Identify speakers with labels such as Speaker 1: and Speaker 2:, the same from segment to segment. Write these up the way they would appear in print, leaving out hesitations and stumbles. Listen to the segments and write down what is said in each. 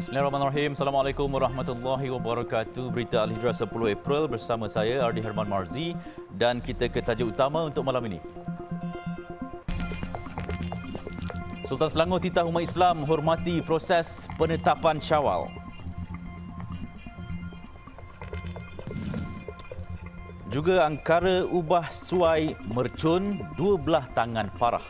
Speaker 1: Bismillahirrahmanirrahim. Assalamualaikum warahmatullahi wabarakatuh. Berita Al-Hijrah 10 April bersama saya Ardi Herman Marzi dan kita ke tajuk utama untuk malam ini. Sultan Selangor titah umat Islam hormati proses penetapan Syawal. Juga angkara ubah suai mercun, dua belah tangan parah.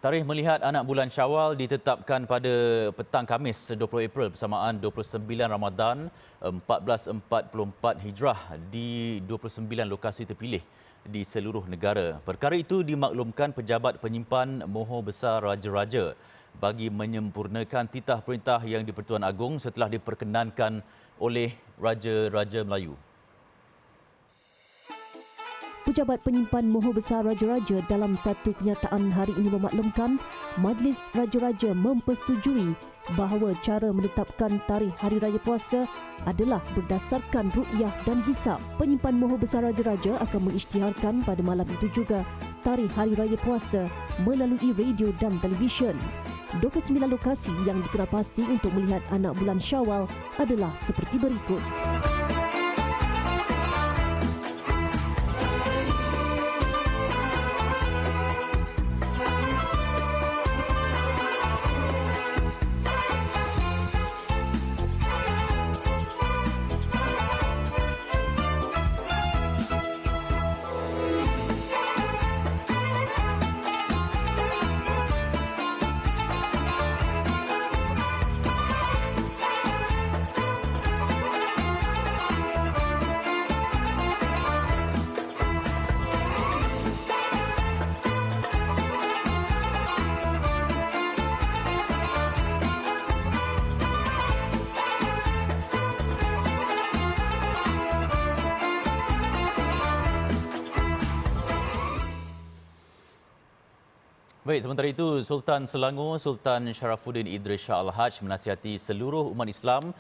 Speaker 1: Tarikh melihat anak bulan Syawal ditetapkan pada petang Khamis 20 April bersamaan 29 Ramadan 1444 Hijrah di 29 lokasi terpilih di seluruh negara. Perkara itu dimaklumkan pejabat penyimpan Moho Besar Raja-Raja bagi menyempurnakan titah perintah yang di-Pertuan Agong setelah diperkenankan oleh Raja-Raja Melayu.
Speaker 2: Pejabat penyimpan Moho Besar Raja-Raja dalam satu kenyataan hari ini memaklumkan Majlis Raja-Raja mempersetujui bahawa cara menetapkan tarikh Hari Raya Puasa adalah berdasarkan ru'yah dan hisab. Penyimpan Moho Besar Raja-Raja akan mengisytiharkan pada malam itu juga tarikh Hari Raya Puasa melalui radio dan televisyen. 29 lokasi yang dikenal pasti untuk melihat anak bulan Syawal adalah seperti berikut.
Speaker 1: Baik, sementara itu Sultan Selangor Sultan Sharafuddin Idris Shah Al-Haj menasihati seluruh umat Islam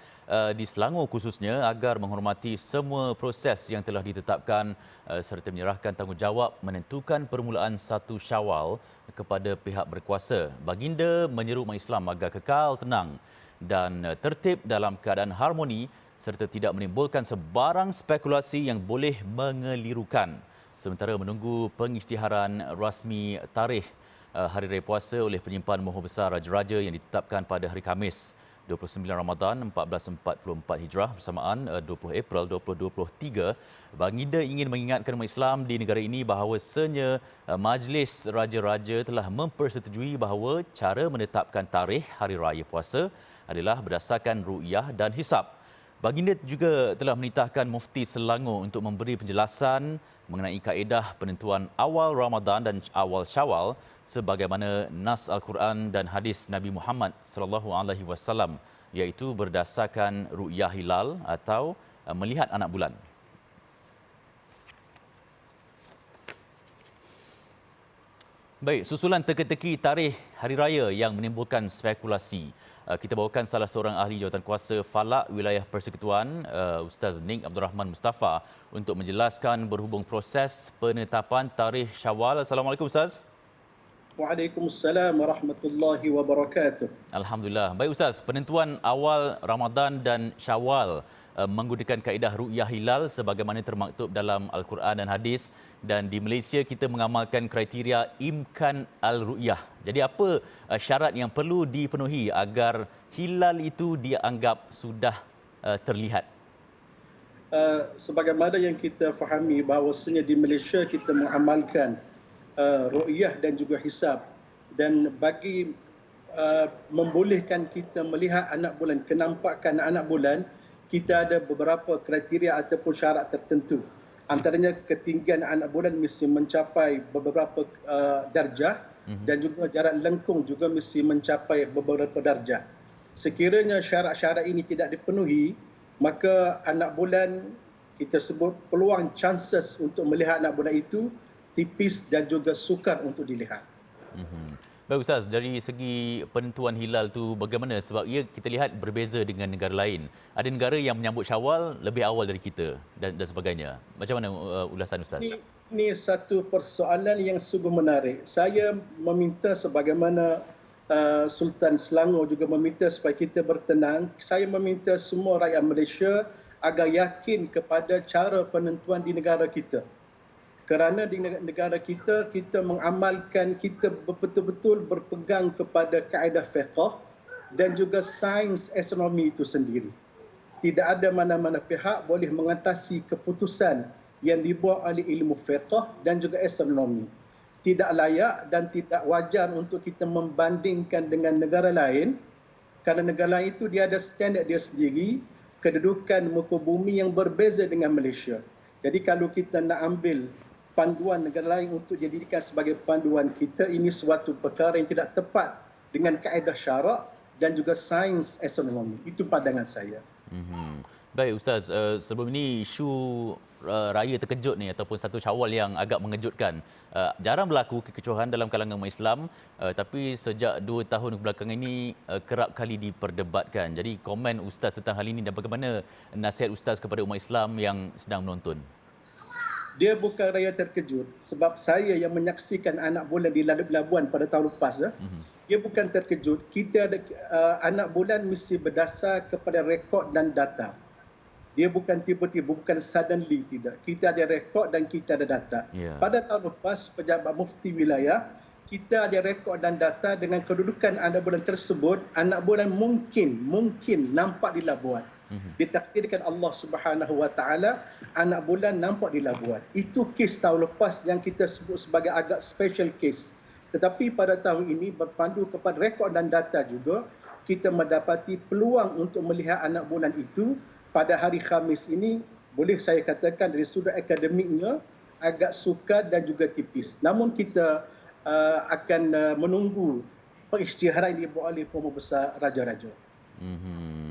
Speaker 1: di Selangor khususnya agar menghormati semua proses yang telah ditetapkan serta menyerahkan tanggungjawab menentukan permulaan 1 Syawal kepada pihak berkuasa. Baginda menyeru umat Islam agar kekal tenang dan tertib dalam keadaan harmoni serta tidak menimbulkan sebarang spekulasi yang boleh mengelirukan. Sementara menunggu pengisytiharan rasmi tarikh Hari Raya Puasa oleh penyimpan Moho Besar Raja-Raja yang ditetapkan pada hari Khamis 29 Ramadan 1444 Hijrah bersamaan 20 April 2023, Baginda ingin mengingatkan umat Islam di negara ini bahawasanya Majlis Raja-Raja telah mempersetujui bahawa cara menetapkan tarikh Hari Raya Puasa adalah berdasarkan ru'yah dan hisab. Baginda juga telah menitahkan Mufti Selangor untuk memberi penjelasan mengenai kaedah penentuan awal Ramadan dan awal Syawal sebagaimana nas Al-Quran dan hadis Nabi Muhammad SAW, iaitu berdasarkan ru'yah hilal atau melihat anak bulan. Baik, susulan teka-teki tarikh Hari Raya yang menimbulkan spekulasi. Kita bawakan salah seorang ahli jawatankuasa Falak Wilayah Persekutuan, Ustaz Nik Abdul Rahman Mustafa, untuk menjelaskan berhubung proses penetapan tarikh Syawal. Assalamualaikum Ustaz.
Speaker 3: Waalaikumsalam warahmatullahi wabarakatuh.
Speaker 1: Alhamdulillah. Baik Ustaz, penentuan awal Ramadan dan Syawal menggunakan kaedah ru'yah hilal sebagaimana termaktub dalam Al-Quran dan hadis, dan di Malaysia kita mengamalkan kriteria imkan al-ru'yah. Jadi apa syarat yang perlu dipenuhi agar hilal itu dianggap sudah terlihat?
Speaker 3: Sebagaimana yang kita fahami bahawasanya di Malaysia kita mengamalkan ru'yah dan juga hisab, dan bagi membolehkan kita melihat anak bulan, kenampakan anak bulan, kita ada beberapa kriteria ataupun syarat tertentu. Antaranya ketinggian anak bulan mesti mencapai beberapa darjah dan juga jarak lengkung juga mesti mencapai beberapa darjah. Sekiranya syarat-syarat ini tidak dipenuhi, maka anak bulan kita sebut peluang chances untuk melihat anak bulan itu tipis dan juga sukar untuk dilihat.
Speaker 1: Baik Ustaz, dari segi penentuan hilal tu bagaimana? Sebab ia kita lihat berbeza dengan negara lain. Ada negara yang menyambut Syawal lebih awal dari kita dan sebagainya. Macam mana ulasan Ustaz?
Speaker 3: Ini satu persoalan yang sungguh menarik. Saya meminta sebagaimana Sultan Selangor juga meminta supaya kita bertenang. Saya meminta semua rakyat Malaysia agar yakin kepada cara penentuan di negara kita. Kerana di negara kita, kita mengamalkan, kita betul-betul berpegang kepada kaedah fiqh dan juga sains astronomi itu sendiri. Tidak ada mana-mana pihak boleh mengatasi keputusan yang dibuat oleh ilmu fiqh dan juga astronomi. Tidak layak dan tidak wajar untuk kita membandingkan dengan negara lain, kerana negara lain itu dia ada standard dia sendiri, kedudukan muka bumi yang berbeza dengan Malaysia. Jadi kalau kita nak ambil panduan negara lain untuk dijadikan sebagai panduan kita, ini suatu perkara yang tidak tepat dengan kaedah syarak dan juga sains astronomi. Itu pandangan saya.
Speaker 1: Baik Ustaz, sebelum ini isu raya terkejut ni ataupun satu Syawal yang agak mengejutkan. Jarang berlaku kekecohan dalam kalangan umat Islam, tapi sejak 2 tahun kebelakangan ini kerap kali diperdebatkan. Jadi komen Ustaz tentang hal ini dan bagaimana nasihat Ustaz kepada umat Islam yang sedang menonton?
Speaker 3: Dia bukan raya terkejut sebab saya yang menyaksikan anak bulan di Labuan pada tahun lepas. Dia bukan terkejut. Kita ada anak bulan mesti berdasar kepada rekod dan data. Dia bukan tiba-tiba, bukan suddenly, tidak. Kita ada rekod dan kita ada data. Pada tahun lepas, pejabat mufti wilayah, kita ada rekod dan data dengan kedudukan anak bulan tersebut. Anak bulan mungkin nampak di Labuan. Ditakdirkan Allah Subhanahu Wa Taala, anak bulan nampak di Labuan. Itu kes tahun lepas yang kita sebut sebagai agak special case. Tetapi pada tahun ini berpandu kepada rekod dan data juga, kita mendapati peluang untuk melihat anak bulan itu pada hari Khamis ini, boleh saya katakan dari sudut akademiknya agak sukar dan juga tipis. Namun kita akan menunggu pengisytiharan yang dibuat oleh Pemerintah Besar Raja-Raja.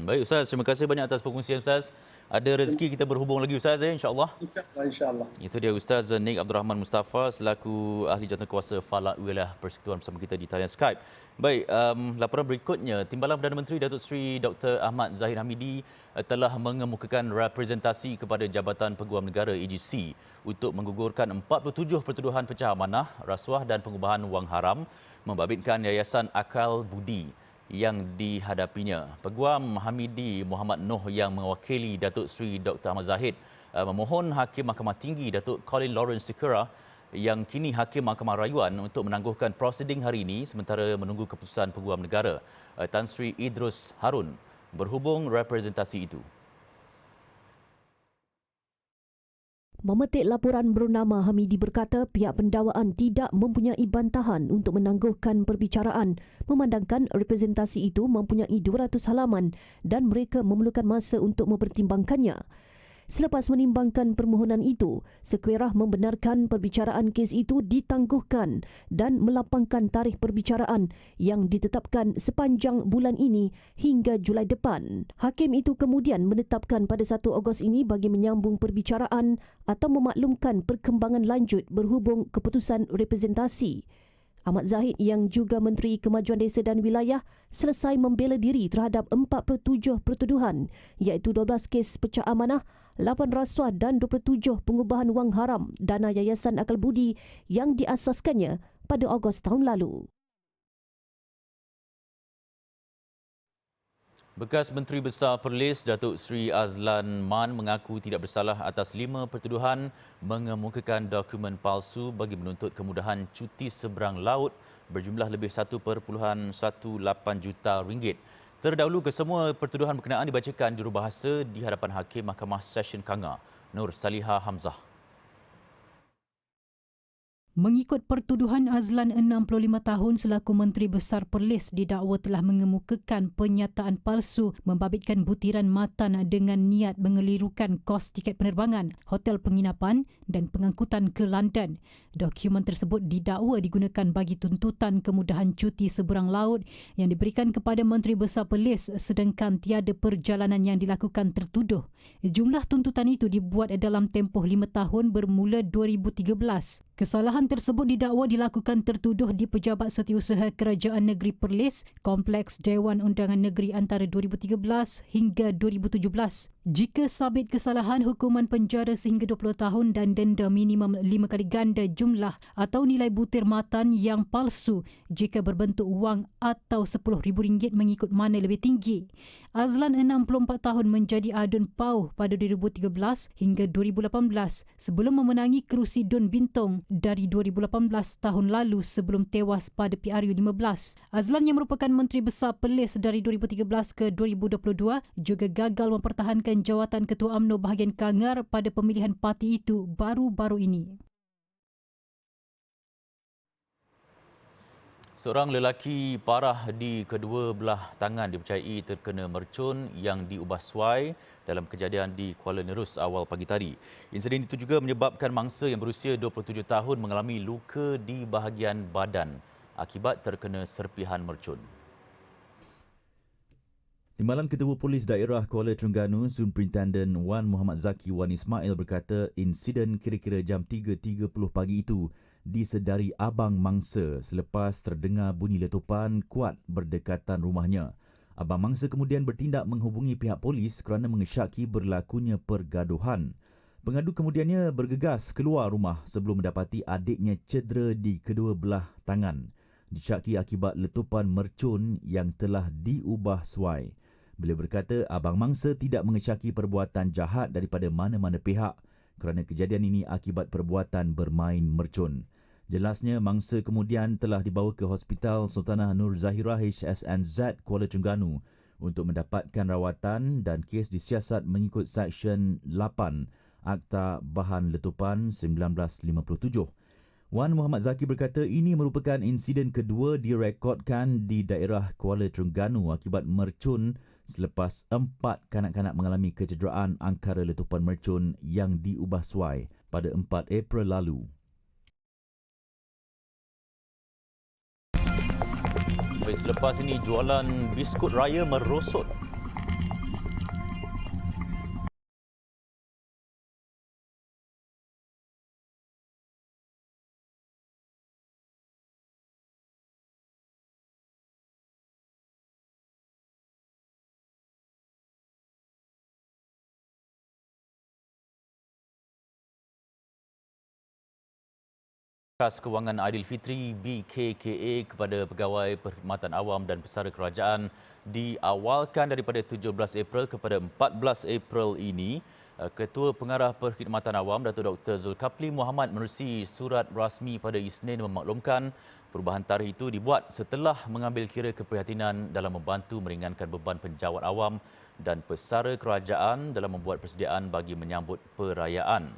Speaker 1: Baik Ustaz, terima kasih banyak atas perkongsian Ustaz. Ada rezeki kita berhubung lagi Ustaz insya-Allah.
Speaker 3: Insya-Allah.
Speaker 1: Itu dia Ustaz Nik Abdul Rahman Mustafa selaku ahli jawatankuasa Falak Wilayah Persekutuan bersama kita di talian Skype. Baik, laporan berikutnya, Timbalan Perdana Menteri Datuk Seri Dr. Ahmad Zahid Hamidi telah mengemukakan representasi kepada Jabatan Peguam Negara AGC untuk menggugurkan 47 pertuduhan pecah amanah, rasuah dan pengubahan wang haram membabitkan Yayasan Akal Budi yang dihadapinya. Peguam Hamidi Muhammad Noh yang mewakili Datuk Seri Dr. Ahmad Zahid memohon Hakim Mahkamah Tinggi Datuk Colin Lawrence Sikora yang kini Hakim Mahkamah Rayuan untuk menangguhkan prosiding hari ini sementara menunggu keputusan Peguam Negara Tan Sri Idrus Harun berhubung representasi itu.
Speaker 2: Memetik laporan bernama Hamidi berkata pihak pendakwaan tidak mempunyai bantahan untuk menangguhkan perbicaraan memandangkan representasi itu mempunyai 200 halaman dan mereka memerlukan masa untuk mempertimbangkannya. Selepas menimbangkan permohonan itu, Sekuerah membenarkan perbicaraan kes itu ditangguhkan dan melapangkan tarikh perbicaraan yang ditetapkan sepanjang bulan ini hingga Julai depan. Hakim itu kemudian menetapkan pada 1 Ogos ini bagi menyambung perbicaraan atau memaklumkan perkembangan lanjut berhubung keputusan representasi. Ahmad Zahid yang juga Menteri Kemajuan Desa dan Wilayah selesai membela diri terhadap 47 pertuduhan iaitu 12 kes pecah amanah, 8 rasuah dan 27 pengubahan wang haram dana Yayasan Akal Budi yang diasaskannya pada Ogos tahun lalu.
Speaker 1: Bekas Menteri Besar Perlis Datuk Seri Azlan Man mengaku tidak bersalah atas 5 pertuduhan mengemukakan dokumen palsu bagi menuntut kemudahan cuti seberang laut berjumlah lebih 1.18 juta ringgit. Terdahulu kesemua pertuduhan berkenaan dibacakan jurubahasa di hadapan Hakim Mahkamah Session Kanga, Nur Saliha Hamzah.
Speaker 4: Mengikut pertuduhan, Azlan 65 tahun selaku Menteri Besar Perlis didakwa telah mengemukakan pernyataan palsu membabitkan butiran matan dengan niat mengelirukan kos tiket penerbangan, hotel penginapan dan pengangkutan ke London. Dokumen tersebut didakwa digunakan bagi tuntutan kemudahan cuti seberang laut yang diberikan kepada Menteri Besar Perlis sedangkan tiada perjalanan yang dilakukan tertuduh. Jumlah tuntutan itu dibuat dalam tempoh 5 tahun bermula 2013. Kesalahan tersebut didakwa dilakukan tertuduh di Pejabat Setiausaha Kerajaan Negeri Perlis, Kompleks Dewan Undangan Negeri antara 2013 hingga 2017. Jika sabit kesalahan, hukuman penjara sehingga 20 tahun dan denda minimum 5 kali ganda jumlah atau nilai butir matan yang palsu jika berbentuk wang atau RM10,000 mengikut mana lebih tinggi. Azlan 64 tahun menjadi adun PAUH pada 2013 hingga 2018 sebelum memenangi kerusi Dun Bintong dari 2018 tahun lalu sebelum tewas pada PRU 15. Azlan yang merupakan Menteri Besar Perlis dari 2013 ke 2022 juga gagal mempertahankan jawatan Ketua UMNO bahagian Kangar pada pemilihan parti itu baru-baru ini.
Speaker 1: Seorang lelaki parah di kedua belah tangan dipercayai terkena mercun yang diubah suai dalam kejadian di Kuala Nerus awal pagi tadi. Insiden itu juga menyebabkan mangsa yang berusia 27 tahun mengalami luka di bahagian badan akibat terkena serpihan mercun.
Speaker 5: Timbalan Ketua Polis Daerah Kuala Terengganu, Superintendent Wan Muhammad Zaki Wan Ismail berkata insiden kira-kira jam 3.30 pagi itu disedari abang mangsa selepas terdengar bunyi letupan kuat berdekatan rumahnya. Abang mangsa kemudian bertindak menghubungi pihak polis kerana mengesyaki berlakunya pergaduhan. Pengadu kemudiannya bergegas keluar rumah sebelum mendapati adiknya cedera di kedua belah tangan, disyaki akibat letupan mercun yang telah diubah suai. Beliau berkata abang mangsa tidak mengesyaki perbuatan jahat daripada mana-mana pihak kerana kejadian ini akibat perbuatan bermain mercun. Jelasnya, mangsa kemudian telah dibawa ke Hospital Sultanah Nur Zahirah HSNZ Kuala Terengganu untuk mendapatkan rawatan dan kes disiasat mengikut Seksyen 8 Akta Bahan Letupan 1957. Wan Muhammad Zaki berkata ini merupakan insiden kedua direkodkan di daerah Kuala Terengganu akibat mercun selepas 4 kanak-kanak mengalami kecederaan angkara letupan mercun yang diubah suai pada 4 April lalu.
Speaker 1: Selepas ini jualan biskut raya merosot. Kas Kewangan Aidilfitri BKKA kepada pegawai perkhidmatan awam dan pesara kerajaan diawalkan daripada 17 April kepada 14 April ini. Ketua Pengarah Perkhidmatan Awam Datuk Dr. Zulkapli Muhammad menerusi surat rasmi pada Isnin memaklumkan perubahan tarikh itu dibuat setelah mengambil kira keprihatinan dalam membantu meringankan beban penjawat awam dan pesara kerajaan dalam membuat persediaan bagi menyambut perayaan.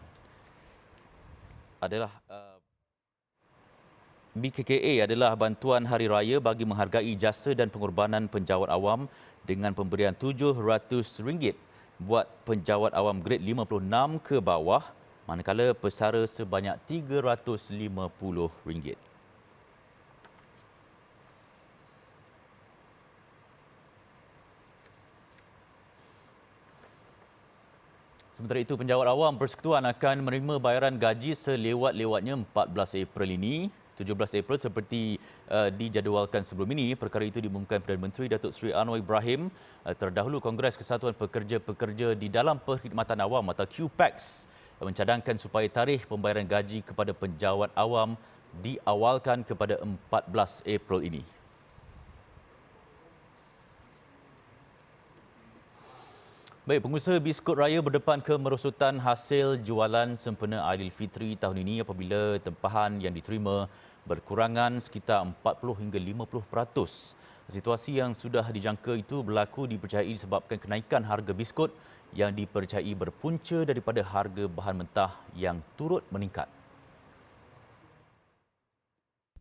Speaker 1: BKKA adalah bantuan hari raya bagi menghargai jasa dan pengorbanan penjawat awam dengan pemberian RM700 buat penjawat awam grade 56 ke bawah, manakala pesara sebanyak RM350. Sementara itu, penjawat awam persekutuan akan menerima bayaran gaji selewat-lewatnya 14 April ini. 17 April seperti dijadualkan sebelum ini. Perkara itu diumumkan Perdana Menteri Datuk Seri Anwar Ibrahim terdahulu Kongres Kesatuan Pekerja-Pekerja di dalam Perkhidmatan Awam atau QPEX mencadangkan supaya tarikh pembayaran gaji kepada penjawat awam diawalkan kepada 14 April ini. Baik, pengusaha biskut raya berdepan kemerosotan hasil jualan sempena Aidilfitri tahun ini apabila tempahan yang diterima berkurangan sekitar 40 hingga 50%. Situasi yang sudah dijangka itu berlaku dipercayai disebabkan kenaikan harga biskut yang dipercayai berpunca daripada harga bahan mentah yang turut meningkat.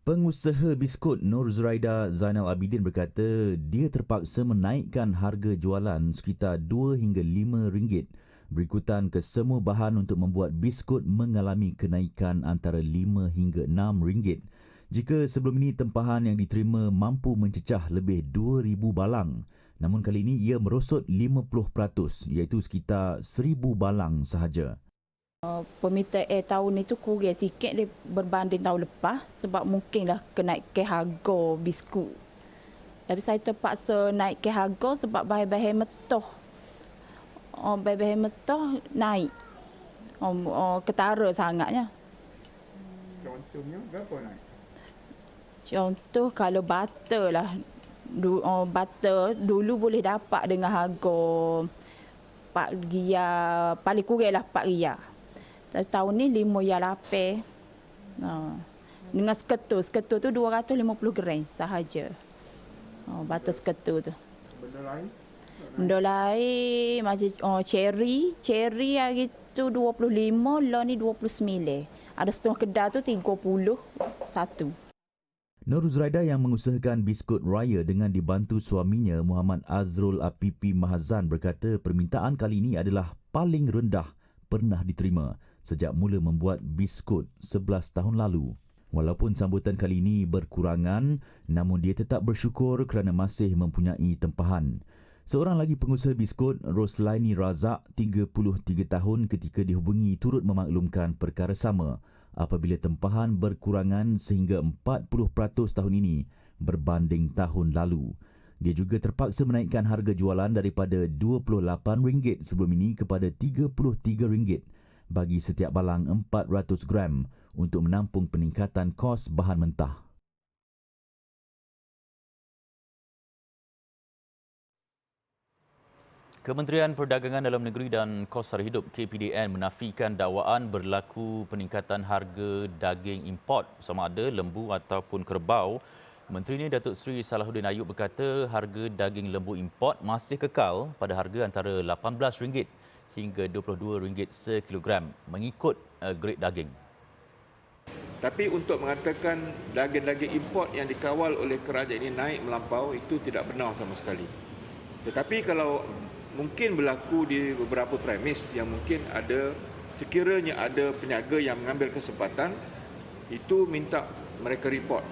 Speaker 5: Pengusaha biskut Nur Zuraida Zainal Abidin berkata dia terpaksa menaikkan harga jualan sekitar RM2 hingga RM5 berikutan kesemua bahan untuk membuat biskut mengalami kenaikan antara RM5 hingga RM6. Jika sebelum ini tempahan yang diterima mampu mencecah lebih 2,000 balang, namun kali ini ia merosot 50% iaitu sekitar 1,000 balang sahaja.
Speaker 6: Permintaan air tahun itu kurang sikit berbanding tahun lepas sebab mungkinlah kenaikan harga biskut. Tapi saya terpaksa naikkan harga sebab bahan-bahan metoh. Bahan-bahan metoh naik. Ketara sangatnya.
Speaker 7: Contohnya berapa naik?
Speaker 6: Contoh kalau butter lah. Butter dulu boleh dapat dengan harga RM4, paling kurang lah RM4. Tahun ni RM5.8. Dengan seketul tu 250 gram sahaja. Butter seketul tu.
Speaker 7: Benda lain?
Speaker 6: Benda lain macam cherry hari tu 25, lah ni 29. Ada setengah kedai tu 31.
Speaker 5: Nur Zuraida yang mengusahakan biskut raya dengan dibantu suaminya Muhammad Azrul Apipi Mahazan berkata permintaan kali ini adalah paling rendah pernah diterima sejak mula membuat biskut 11 tahun lalu. Walaupun sambutan kali ini berkurangan, namun dia tetap bersyukur kerana masih mempunyai tempahan. Seorang lagi pengusaha biskut, Roslaini Razak, 33 tahun ketika dihubungi turut memaklumkan perkara sama apabila tempahan berkurangan sehingga 40% tahun ini berbanding tahun lalu. Dia juga terpaksa menaikkan harga jualan daripada RM28 sebelum ini kepada RM33 bagi setiap balang 400 gram untuk menampung peningkatan kos bahan mentah.
Speaker 1: Kementerian Perdagangan Dalam Negeri dan Kos Sara Hidup KPDN menafikan dakwaan berlaku peningkatan harga daging import sama ada lembu ataupun kerbau. Menteri ini Datuk Seri Salahuddin Ayub berkata harga daging lembu import masih kekal pada harga antara RM18 hingga RM22 sekilogram mengikut grade daging.
Speaker 8: Tapi untuk mengatakan daging-daging import yang dikawal oleh kerajaan ini naik melampau, itu tidak benar sama sekali. Tetapi kalau mungkin berlaku di beberapa premis yang mungkin ada, sekiranya ada peniaga yang mengambil kesempatan, itu minta mereka report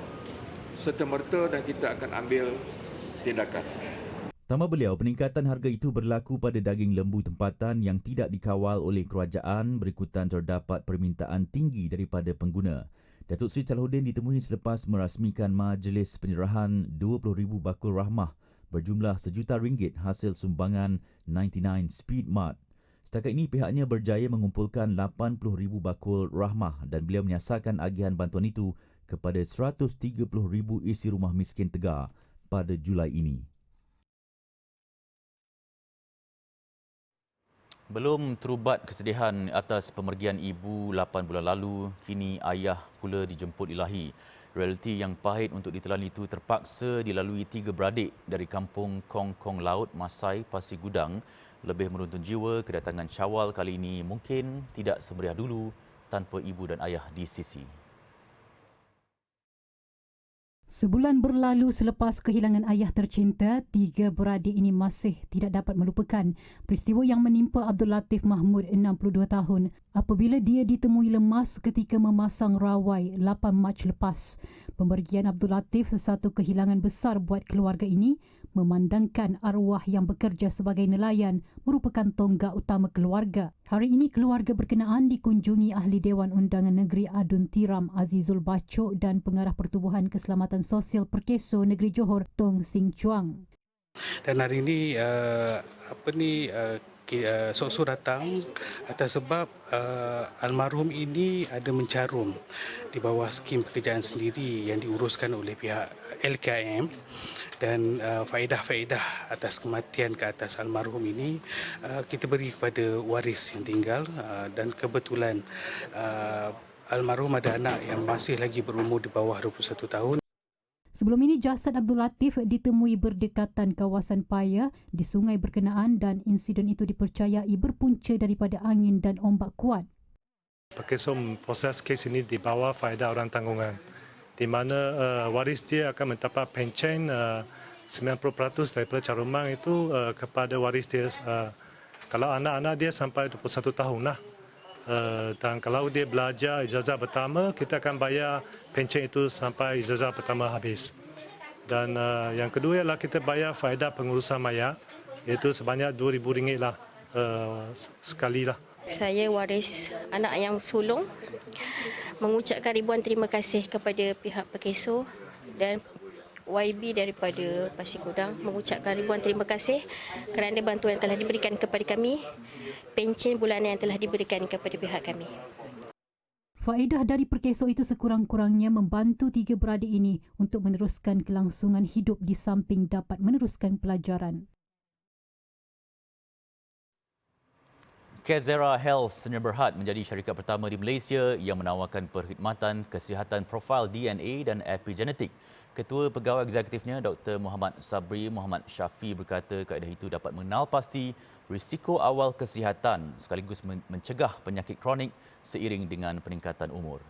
Speaker 8: serta-merta dan kita akan ambil tindakan.
Speaker 5: Tambah beliau, peningkatan harga itu berlaku pada daging lembu tempatan yang tidak dikawal oleh kerajaan berikutan terdapat permintaan tinggi daripada pengguna. Datuk Seri Salahuddin ditemui selepas merasmikan majlis penyerahan 20,000 bakul rahmah berjumlah RM1 hasil sumbangan 99 Speed Mart. Setakat ini pihaknya berjaya mengumpulkan 80,000 bakul rahmah dan beliau menyasarkan agihan bantuan itu kepada 130,000 isi rumah miskin Tegar pada Julai ini.
Speaker 1: Belum terubat kesedihan atas pemergian ibu 8 bulan lalu, kini ayah pula dijemput ilahi. Realiti yang pahit untuk ditelan itu terpaksa dilalui 3 beradik dari kampung Kong Laut, Masai, Pasir Gudang. Lebih meruntun jiwa, kedatangan Syawal kali ini mungkin tidak semeriah dulu tanpa ibu dan ayah di sisi.
Speaker 4: Sebulan berlalu selepas kehilangan ayah tercinta, 3 beradik ini masih tidak dapat melupakan peristiwa yang menimpa Abdul Latif Mahmud, 62 tahun, apabila dia ditemui lemas ketika memasang rawai 8 Mac lepas. Pemergian Abdul Latif sesuatu kehilangan besar buat keluarga ini, memandangkan arwah yang bekerja sebagai nelayan merupakan tonggak utama keluarga. Hari ini keluarga berkenaan dikunjungi Ahli Dewan Undangan Negeri Adun Tiram Azizul Bacok dan Pengarah Pertubuhan Keselamatan Sosial Perkeso Negeri Johor Tong Sing Chuang.
Speaker 9: Dan hari ini Sok-Sok datang atas sebab almarhum ini ada mencarum di bawah skim pekerjaan sendiri yang diuruskan oleh pihak LKM, dan faedah-faedah atas kematian ke atas almarhum ini kita beri kepada waris yang tinggal, dan kebetulan almarhum ada anak yang masih lagi berumur di bawah 21 tahun.
Speaker 4: Sebelum ini, jasad Abdul Latif ditemui berdekatan kawasan Paya di sungai berkenaan dan insiden itu dipercayai berpunca daripada angin dan ombak kuat.
Speaker 10: Perkeso proses kes ini di bawah faedah orang tanggungan, di mana waris dia akan mendapat pencen 90% daripada caruman itu kepada waris dia. Kalau anak-anak dia sampai 21 tahun lah. Dan kalau dia belajar ijazah pertama, kita akan bayar pencen itu sampai ijazah pertama habis. Dan yang kedua ialah kita bayar faedah pengurusan mayat, iaitu sebanyak RM2,000 lah sekali lah.
Speaker 11: Saya waris anak yang sulung, mengucapkan ribuan terima kasih kepada pihak Pekeso dan YB daripada Pasir Gudang, mengucapkan ribuan terima kasih kerana bantuan yang telah diberikan kepada kami, pencen bulanan yang telah diberikan kepada pihak kami.
Speaker 4: Faedah dari Perkeso itu sekurang-kurangnya membantu tiga beradik ini untuk meneruskan kelangsungan hidup di samping dapat meneruskan pelajaran.
Speaker 1: Kezera Health Sdn Bhd menjadi syarikat pertama di Malaysia yang menawarkan perkhidmatan kesihatan profil DNA dan epigenetik. Ketua Pegawai Eksekutifnya Dr. Muhammad Sabri Muhammad Syafi berkata kaedah itu dapat mengenal pasti risiko awal kesihatan sekaligus mencegah penyakit kronik seiring dengan peningkatan umur.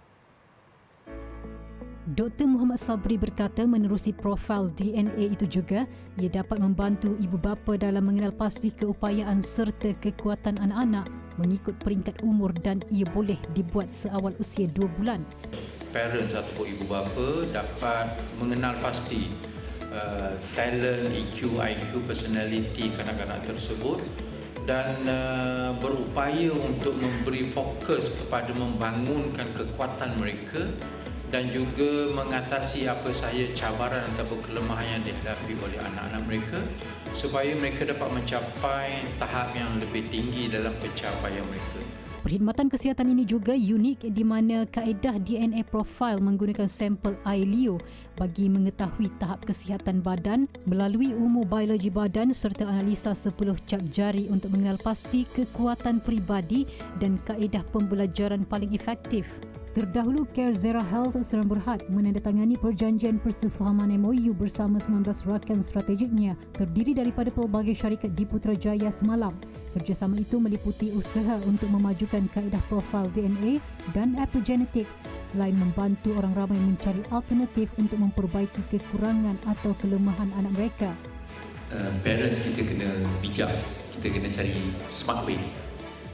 Speaker 4: Dr. Muhammad Sabri berkata menerusi profil DNA itu juga ia dapat membantu ibu bapa dalam mengenal pasti keupayaan serta kekuatan anak-anak mengikut peringkat umur dan ia boleh dibuat seawal usia 2 bulan.
Speaker 12: Parents ataupun ibu bapa dapat mengenal pasti talent, EQ, IQ, personality kanak-kanak tersebut dan berupaya untuk memberi fokus kepada membangunkan kekuatan mereka dan juga mengatasi apa sahaja cabaran ataupun kelemahan yang dihadapi oleh anak-anak mereka supaya mereka dapat mencapai tahap yang lebih tinggi dalam pencapaian mereka.
Speaker 4: Perkhidmatan kesihatan ini juga unik di mana kaedah DNA profile menggunakan sampel air liur bagi mengetahui tahap kesihatan badan melalui umur biologi badan serta analisa 10 cap jari untuk mengenal pasti kekuatan peribadi dan kaedah pembelajaran paling efektif. Terdahulu, Kezera Health Sdn Bhd menandatangani perjanjian persefahaman MOU bersama 19 rakan strategiknya terdiri daripada pelbagai syarikat di Putrajaya semalam. Kerjasama itu meliputi usaha untuk memajukan kaedah profil DNA dan epigenetik selain membantu orang ramai mencari alternatif untuk memperbaiki kekurangan atau kelemahan anak mereka.
Speaker 12: Parents kita kena bijak, kita kena cari smart way.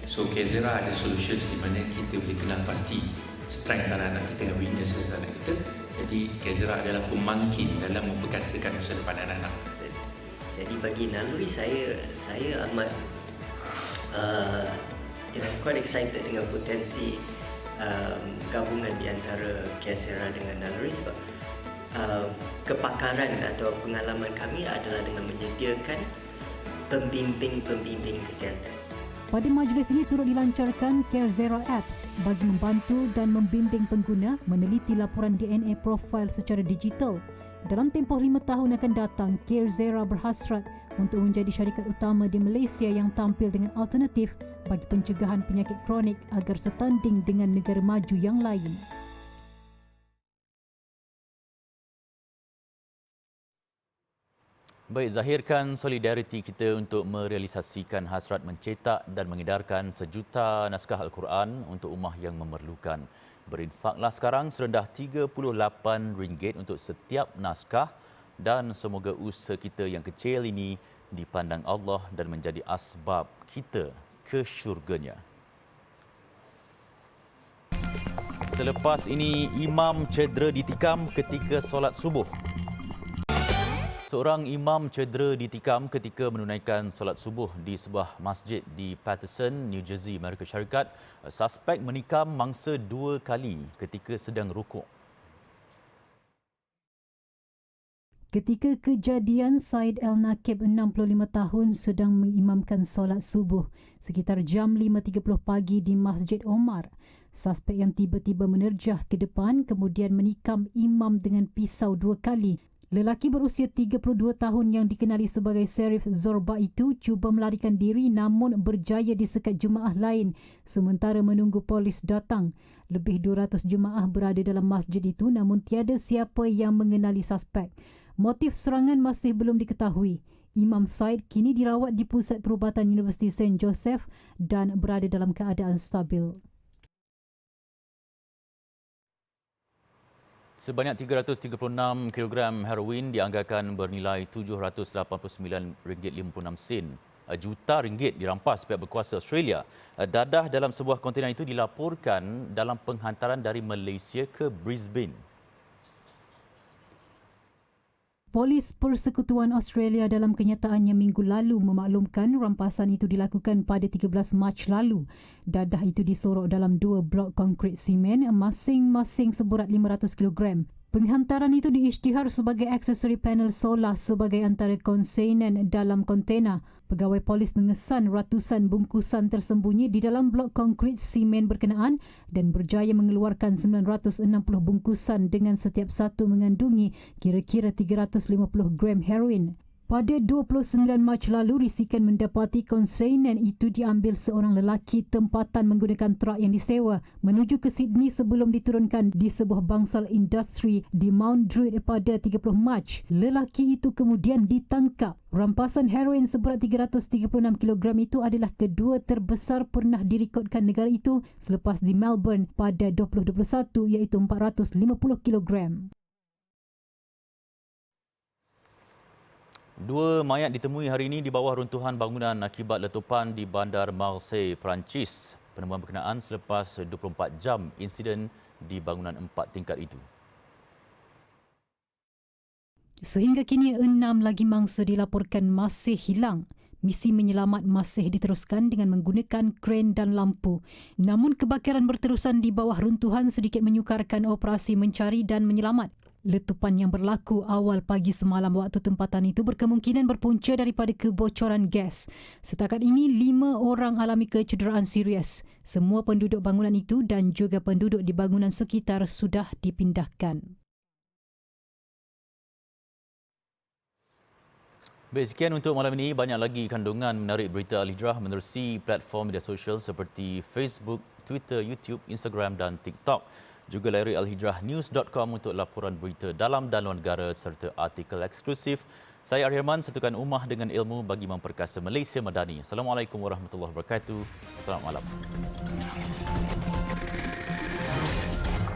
Speaker 12: So Kezera ada solutions di mana kita boleh kenal pasti strength anak-anak kita dan weaknesses anak kita. Jadi Kezera adalah pemangkin dalam memperkasakan masa depan anak-anak.
Speaker 13: Jadi bagi naluri saya amat quite excited dengan potensi gabungan di antara Kezera dengan naluri sebab kepakaran atau pengalaman kami adalah dengan menyediakan pembimbing kesihatan.
Speaker 4: Pada majlis ini turut dilancarkan Kezera Apps bagi membantu dan membimbing pengguna meneliti laporan DNA profil secara digital. Dalam tempoh 5 tahun akan datang, Kezera berhasrat untuk menjadi syarikat utama di Malaysia yang tampil dengan alternatif bagi pencegahan penyakit kronik agar setanding dengan negara maju yang lain.
Speaker 1: Baik, zahirkan solidariti kita untuk merealisasikan hasrat mencetak dan mengedarkan 1 juta naskah Al-Quran untuk ummah yang memerlukan. Berinfaklah sekarang serendah RM38 untuk setiap naskah dan semoga usaha kita yang kecil ini dipandang Allah dan menjadi asbab kita ke syurganya. Selepas ini, imam cedera ditikam ketika solat subuh. Seorang imam cedera ditikam ketika menunaikan solat subuh di sebuah masjid di Paterson, New Jersey, Amerika Syarikat. Suspek menikam mangsa 2 kali ketika sedang rukuk.
Speaker 4: Ketika kejadian, Said El-Nakib 65 tahun sedang mengimamkan solat subuh sekitar jam 5.30 pagi di Masjid Omar. Suspek yang tiba-tiba menerjah ke depan kemudian menikam imam dengan pisau 2 kali. Lelaki berusia 32 tahun yang dikenali sebagai Serif Zorba itu cuba melarikan diri namun berjaya disekat jemaah lain sementara menunggu polis datang. Lebih 200 jemaah berada dalam masjid itu namun tiada siapa yang mengenali suspek. Motif serangan masih belum diketahui. Imam Said kini dirawat di Pusat Perubatan Universiti St. Joseph dan berada dalam keadaan stabil.
Speaker 1: Sebanyak 336 kg heroin dianggarkan bernilai RM789.56 juta dirampas pihak berkuasa Australia. Dadah dalam sebuah kontena itu dilaporkan dalam penghantaran dari Malaysia ke Brisbane.
Speaker 4: Polis Persekutuan Australia dalam kenyataannya minggu lalu memaklumkan rampasan itu dilakukan pada 13 Mac lalu. Dadah itu disorok dalam 2 blok konkrit simen masing-masing seberat 500 kg. Penghantaran itu diisytihar sebagai aksesori panel solar sebagai antara konsenan dalam kontena. Pegawai polis mengesan ratusan bungkusan tersembunyi di dalam blok konkrit simen berkenaan dan berjaya mengeluarkan 960 bungkusan dengan setiap satu mengandungi kira-kira 350 gram heroin. Pada 29 Mac lalu, risikan mendapati konsenan itu diambil seorang lelaki tempatan menggunakan trak yang disewa menuju ke Sydney sebelum diturunkan di sebuah bangsal industri di Mount Druitt pada 30 Mac. Lelaki itu kemudian ditangkap. Rampasan heroin seberat 336 kg itu adalah kedua terbesar pernah direkodkan negara itu selepas di Melbourne pada 2021 iaitu 450 kg.
Speaker 1: 2 mayat ditemui hari ini di bawah runtuhan bangunan akibat letupan di Bandar Marseille, Perancis. Penemuan berkenaan selepas 24 jam insiden di bangunan 4 tingkat itu.
Speaker 4: Sehingga kini 6 lagi mangsa dilaporkan masih hilang. Misi menyelamat masih diteruskan dengan menggunakan kren dan lampu. Namun kebakaran berterusan di bawah runtuhan sedikit menyukarkan operasi mencari dan menyelamat. Letupan yang berlaku awal pagi semalam waktu tempatan itu berkemungkinan berpunca daripada kebocoran gas. Setakat ini 5 orang alami kecederaan serius. Semua penduduk bangunan itu dan juga penduduk di bangunan sekitar sudah dipindahkan.
Speaker 1: Baik, sekian untuk malam ini. Banyak lagi kandungan menarik berita Al-Hijrah menerusi platform media sosial seperti Facebook, Twitter, YouTube, Instagram dan TikTok. Juga layari alhijrahnews.com untuk laporan berita dalam dan luar negara serta artikel eksklusif. Saya Aryaman, satukan ummah dengan ilmu bagi memperkasa Malaysia Madani. Assalamualaikum warahmatullahi wabarakatuh. Selamat malam.